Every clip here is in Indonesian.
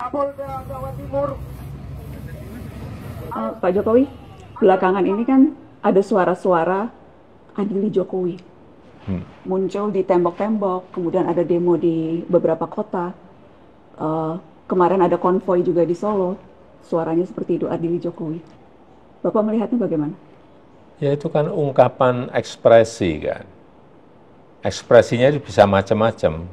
Kapolda Jawa Timur. Pak Jokowi, belakangan ini kan ada suara-suara adili Jokowi muncul di tembok-tembok, kemudian ada demo di beberapa kota. Kemarin ada konvoi juga di Solo, suaranya seperti itu, adili Jokowi. Bapak melihatnya bagaimana? Ya itu kan ungkapan ekspresi kan. Ekspresinya bisa macam-macam.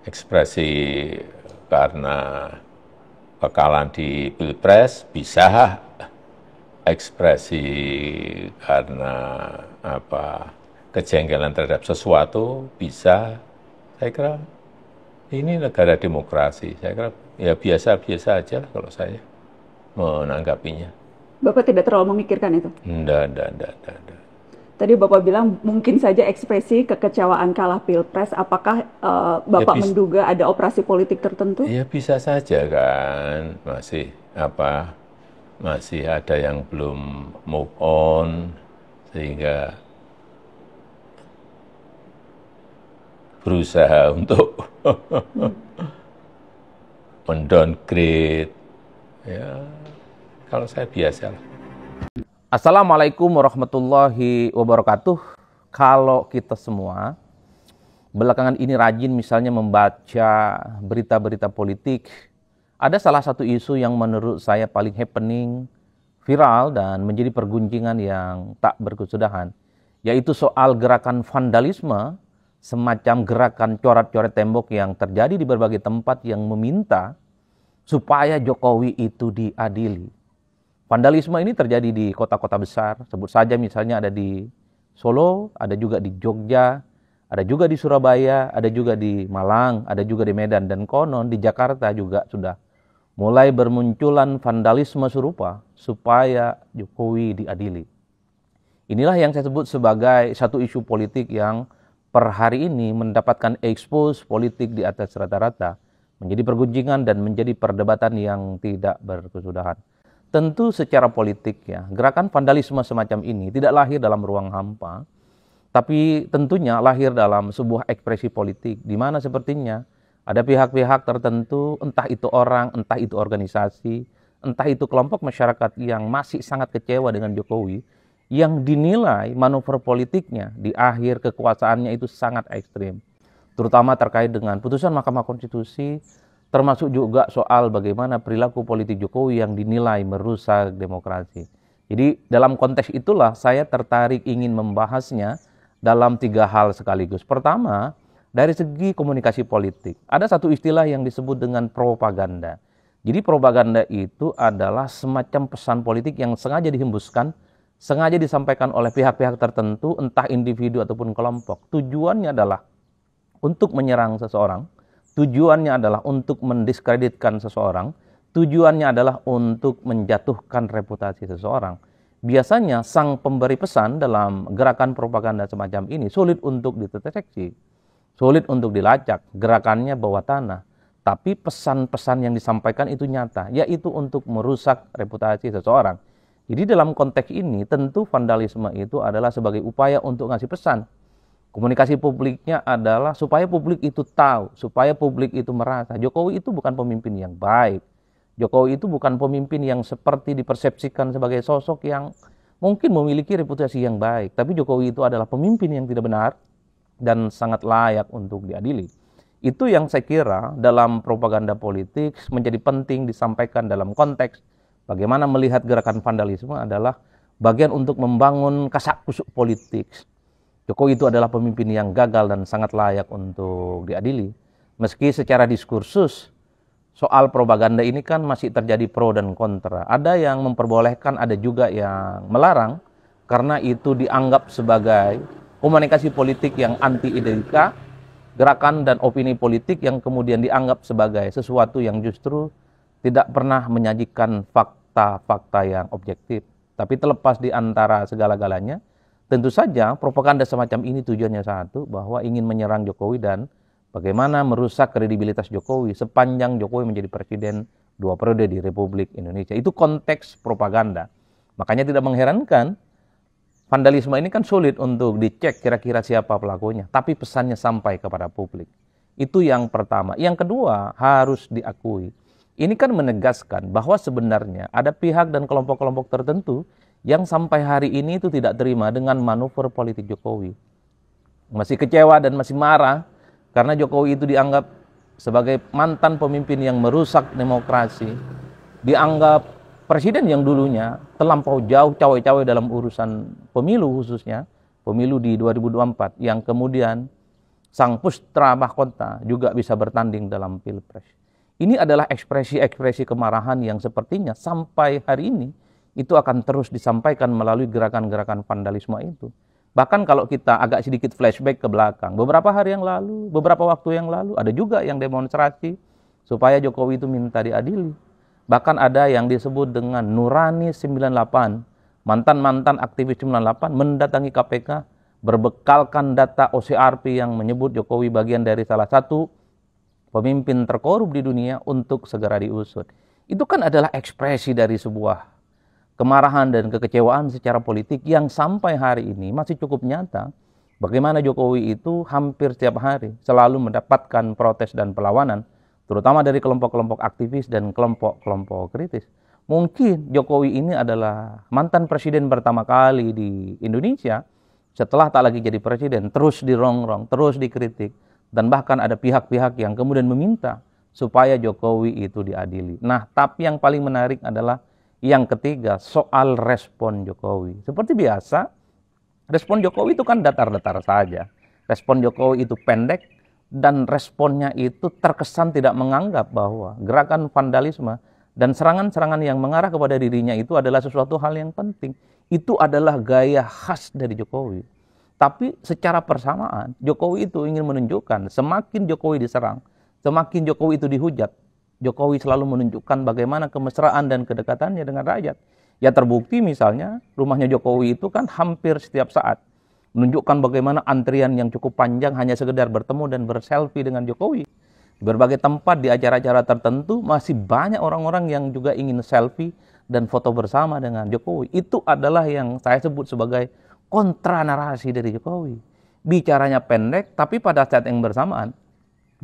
Ekspresi karena kekalahan di Pilpres bisa, ekspresi karena kejengkelan terhadap sesuatu bisa. Saya kira ini negara demokrasi. Saya kira ya biasa-biasa aja lah kalau saya menanggapinya. Bapak tidak terlalu memikirkan itu? Enggak. Tadi Bapak bilang mungkin saja ekspresi kekecewaan kalah Pilpres. Apakah Bapak menduga ada operasi politik tertentu? Ya bisa saja kan, masih ada yang belum move on, sehingga berusaha untuk mendowngrade. Ya, kalau saya biasa lah. Assalamualaikum warahmatullahi wabarakatuh. Kalau kita semua belakangan ini rajin misalnya membaca berita-berita politik, ada salah satu isu yang menurut saya paling happening, viral, dan menjadi pergunjingan yang tak berkesudahan, yaitu soal gerakan vandalisme, semacam gerakan coret-coret tembok yang terjadi di berbagai tempat yang meminta supaya Jokowi itu diadili. Vandalisme ini terjadi di kota-kota besar, sebut saja misalnya ada di Solo, ada juga di Jogja, ada juga di Surabaya, ada juga di Malang, ada juga di Medan, dan konon di Jakarta juga sudah mulai bermunculan vandalisme serupa supaya Jokowi diadili. Inilah yang saya sebut sebagai satu isu politik yang per hari ini mendapatkan expose politik di atas rata-rata, menjadi pergunjingan dan menjadi perdebatan yang tidak berkesudahan. Tentu secara politik ya, gerakan vandalisme semacam ini tidak lahir dalam ruang hampa, tapi tentunya lahir dalam sebuah ekspresi politik, di mana sepertinya ada pihak-pihak tertentu, entah itu orang, entah itu organisasi, entah itu kelompok masyarakat yang masih sangat kecewa dengan Jokowi, yang dinilai manuver politiknya di akhir kekuasaannya itu sangat ekstrim. Terutama terkait dengan putusan Mahkamah Konstitusi, termasuk juga soal bagaimana perilaku politik Jokowi yang dinilai merusak demokrasi. Jadi dalam konteks itulah saya tertarik ingin membahasnya dalam 3 hal sekaligus. Pertama, dari segi komunikasi politik. Ada satu istilah yang disebut dengan propaganda. Jadi propaganda itu adalah semacam pesan politik yang sengaja dihembuskan, sengaja disampaikan oleh pihak-pihak tertentu, entah individu ataupun kelompok. Tujuannya adalah untuk menyerang seseorang, tujuannya adalah untuk mendiskreditkan seseorang, tujuannya adalah untuk menjatuhkan reputasi seseorang. Biasanya sang pemberi pesan dalam gerakan propaganda semacam ini sulit untuk dideteksi, sulit untuk dilacak, gerakannya bawah tanah. Tapi pesan-pesan yang disampaikan itu nyata, yaitu untuk merusak reputasi seseorang. Jadi dalam konteks ini tentu vandalisme itu adalah sebagai upaya untuk ngasih pesan. Komunikasi publiknya adalah supaya publik itu tahu, supaya publik itu merasa Jokowi itu bukan pemimpin yang baik. Jokowi itu bukan pemimpin yang seperti dipersepsikan sebagai sosok yang mungkin memiliki reputasi yang baik. Tapi Jokowi itu adalah pemimpin yang tidak benar dan sangat layak untuk diadili. Itu yang saya kira dalam propaganda politik menjadi penting disampaikan dalam konteks bagaimana melihat gerakan vandalisme adalah bagian untuk membangun kasak-kusuk politik. Jokowi itu adalah pemimpin yang gagal dan sangat layak untuk diadili. Meski secara diskursus soal propaganda ini kan masih terjadi pro dan kontra. Ada yang memperbolehkan, ada juga yang melarang, karena itu dianggap sebagai komunikasi politik yang anti-etika, gerakan dan opini politik yang kemudian dianggap sebagai sesuatu yang justru tidak pernah menyajikan fakta-fakta yang objektif. Tapi terlepas di antara segala-galanya, tentu saja propaganda semacam ini tujuannya satu, bahwa ingin menyerang Jokowi dan bagaimana merusak kredibilitas Jokowi sepanjang Jokowi menjadi presiden 2 periode di Republik Indonesia. Itu konteks propaganda. Makanya tidak mengherankan, vandalisme ini kan sulit untuk dicek kira-kira siapa pelakunya, tapi pesannya sampai kepada publik. Itu yang pertama. Yang kedua, harus diakui, Ini kan menegaskan bahwa sebenarnya ada pihak dan kelompok-kelompok tertentu yang sampai hari ini itu tidak terima dengan manuver politik Jokowi. Masih kecewa dan masih marah karena Jokowi itu dianggap sebagai mantan pemimpin yang merusak demokrasi, dianggap presiden yang dulunya terlampau jauh cawe-cawe dalam urusan pemilu, khususnya pemilu di 2024, yang kemudian sang putra mahkota juga bisa bertanding dalam pilpres. Ini adalah ekspresi-ekspresi kemarahan yang sepertinya sampai hari ini itu akan terus disampaikan melalui gerakan-gerakan vandalisme itu. Bahkan kalau kita agak sedikit flashback ke belakang, beberapa hari yang lalu, beberapa waktu yang lalu, ada juga yang demonstrasi supaya Jokowi itu minta diadili. Bahkan ada yang disebut dengan Nurani 98, mantan-mantan aktivis 98 mendatangi KPK, berbekalkan data OCRP yang menyebut Jokowi bagian dari salah satu pemimpin terkorup di dunia untuk segera diusut. Itu kan adalah ekspresi dari sebuah kemarahan dan kekecewaan secara politik yang sampai hari ini masih cukup nyata. Bagaimana Jokowi itu hampir setiap hari selalu mendapatkan protes dan perlawanan, terutama dari kelompok-kelompok aktivis dan kelompok-kelompok kritis. Mungkin Jokowi ini adalah mantan presiden pertama kali di Indonesia setelah tak lagi jadi presiden, terus dirongrong, terus dikritik, dan bahkan ada pihak-pihak yang kemudian meminta supaya Jokowi itu diadili. Nah, tapi yang paling menarik adalah yang ketiga, soal respon Jokowi. Seperti biasa, respon Jokowi itu kan datar-datar saja. Respon Jokowi itu pendek dan responnya itu terkesan tidak menganggap bahwa gerakan vandalisme dan serangan-serangan yang mengarah kepada dirinya itu adalah sesuatu hal yang penting. Itu adalah gaya khas dari Jokowi. Tapi secara persamaan, Jokowi itu ingin menunjukkan semakin Jokowi diserang, semakin Jokowi itu dihujat, Jokowi selalu menunjukkan bagaimana kemesraan dan kedekatannya dengan rakyat. Ya terbukti misalnya rumahnya Jokowi itu kan hampir setiap saat menunjukkan bagaimana antrian yang cukup panjang hanya sekedar bertemu dan berselfie dengan Jokowi. Di berbagai tempat di acara-acara tertentu masih banyak orang-orang yang juga ingin selfie dan foto bersama dengan Jokowi. Itu adalah yang saya sebut sebagai kontra narasi dari Jokowi. Bicaranya pendek tapi pada saat yang bersamaan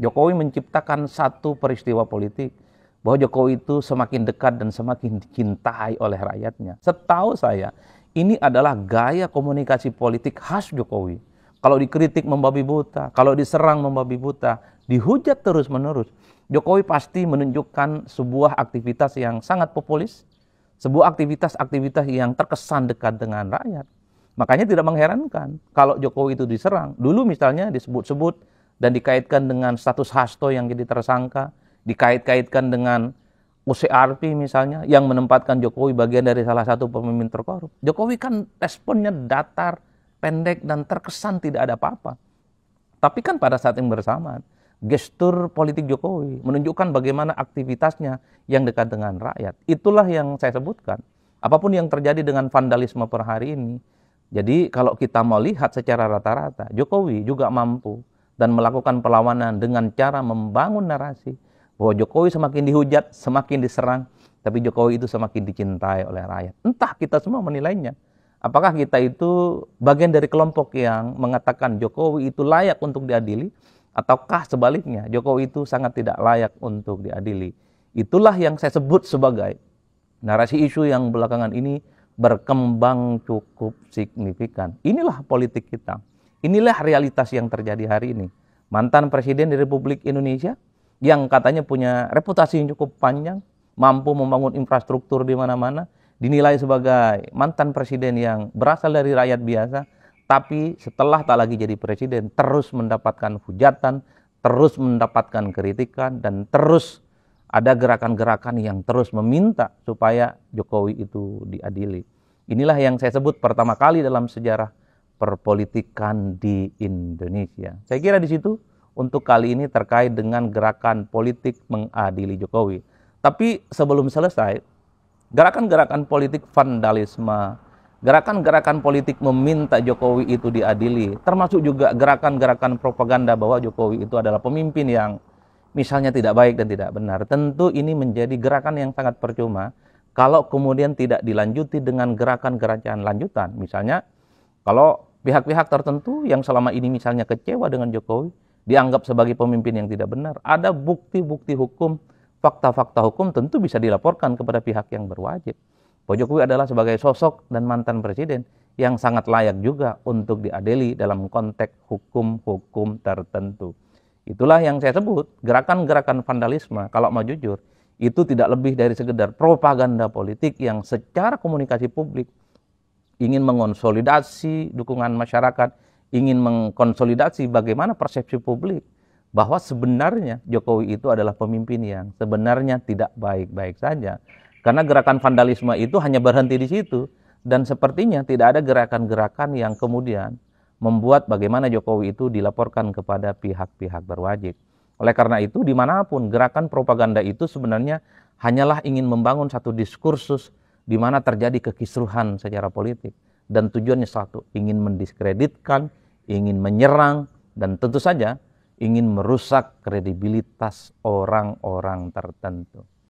Jokowi menciptakan satu peristiwa politik bahwa Jokowi itu semakin dekat dan semakin dicintai oleh rakyatnya. Setahu saya, ini adalah gaya komunikasi politik khas Jokowi. Kalau dikritik membabi buta, kalau diserang membabi buta, dihujat terus-menerus, Jokowi pasti menunjukkan sebuah aktivitas yang sangat populis, sebuah aktivitas-aktivitas yang terkesan dekat dengan rakyat. Makanya tidak mengherankan kalau Jokowi itu diserang. Dulu misalnya disebut-sebut dan dikaitkan dengan status Hasto yang jadi tersangka, dikait-kaitkan dengan OCRP misalnya, yang menempatkan Jokowi bagian dari salah satu pemimpin terkorup. Jokowi kan responnya datar, pendek, dan terkesan tidak ada apa-apa. Tapi kan pada saat yang bersamaan, gestur politik Jokowi menunjukkan bagaimana aktivitasnya yang dekat dengan rakyat. Itulah yang saya sebutkan. Apapun yang terjadi dengan vandalisme per hari ini, jadi kalau kita mau lihat secara rata-rata, Jokowi juga mampu dan melakukan perlawanan dengan cara membangun narasi bahwa Jokowi semakin dihujat, semakin diserang, tapi Jokowi itu semakin dicintai oleh rakyat. Entah kita semua menilainya. Apakah kita itu bagian dari kelompok yang mengatakan Jokowi itu layak untuk diadili, ataukah sebaliknya Jokowi itu sangat tidak layak untuk diadili. Itulah yang saya sebut sebagai narasi isu yang belakangan ini berkembang cukup signifikan. Inilah politik kita. Inilah realitas yang terjadi hari ini. Mantan Presiden di Republik Indonesia yang katanya punya reputasi yang cukup panjang, mampu membangun infrastruktur di mana-mana, dinilai sebagai mantan presiden yang berasal dari rakyat biasa, tapi setelah tak lagi jadi presiden, terus mendapatkan hujatan, terus mendapatkan kritikan, dan terus ada gerakan-gerakan yang terus meminta supaya Jokowi itu diadili. Inilah yang saya sebut pertama kali dalam sejarah perpolitikan di Indonesia. Saya kira di situ untuk kali ini terkait dengan gerakan politik mengadili Jokowi. Tapi sebelum selesai, gerakan-gerakan politik vandalisme, gerakan-gerakan politik meminta Jokowi itu diadili, termasuk juga gerakan-gerakan propaganda bahwa Jokowi itu adalah pemimpin yang misalnya tidak baik dan tidak benar. Tentu ini menjadi gerakan yang sangat percuma kalau kemudian tidak dilanjuti dengan gerakan-gerakan lanjutan. Misalnya kalau pihak-pihak tertentu yang selama ini misalnya kecewa dengan Jokowi, dianggap sebagai pemimpin yang tidak benar, ada bukti-bukti hukum fakta-fakta hukum tentu bisa dilaporkan kepada pihak yang berwajib. Pak Jokowi adalah sebagai sosok dan mantan presiden yang sangat layak juga untuk diadili dalam konteks hukum-hukum tertentu. Itulah yang saya sebut gerakan-gerakan vandalisme, kalau mau jujur, itu tidak lebih dari sekedar propaganda politik yang secara komunikasi publik ingin mengonsolidasi dukungan masyarakat, ingin mengkonsolidasi bagaimana persepsi publik bahwa sebenarnya Jokowi itu adalah pemimpin yang sebenarnya tidak baik-baik saja. Karena gerakan vandalisme itu hanya berhenti di situ, dan sepertinya tidak ada gerakan-gerakan yang kemudian membuat bagaimana Jokowi itu dilaporkan kepada pihak-pihak berwajib. Oleh karena itu, dimanapun gerakan propaganda itu sebenarnya hanyalah ingin membangun satu diskursus di mana terjadi kekisruhan secara politik. Dan tujuannya satu, ingin mendiskreditkan, ingin menyerang, dan tentu saja ingin merusak kredibilitas orang-orang tertentu.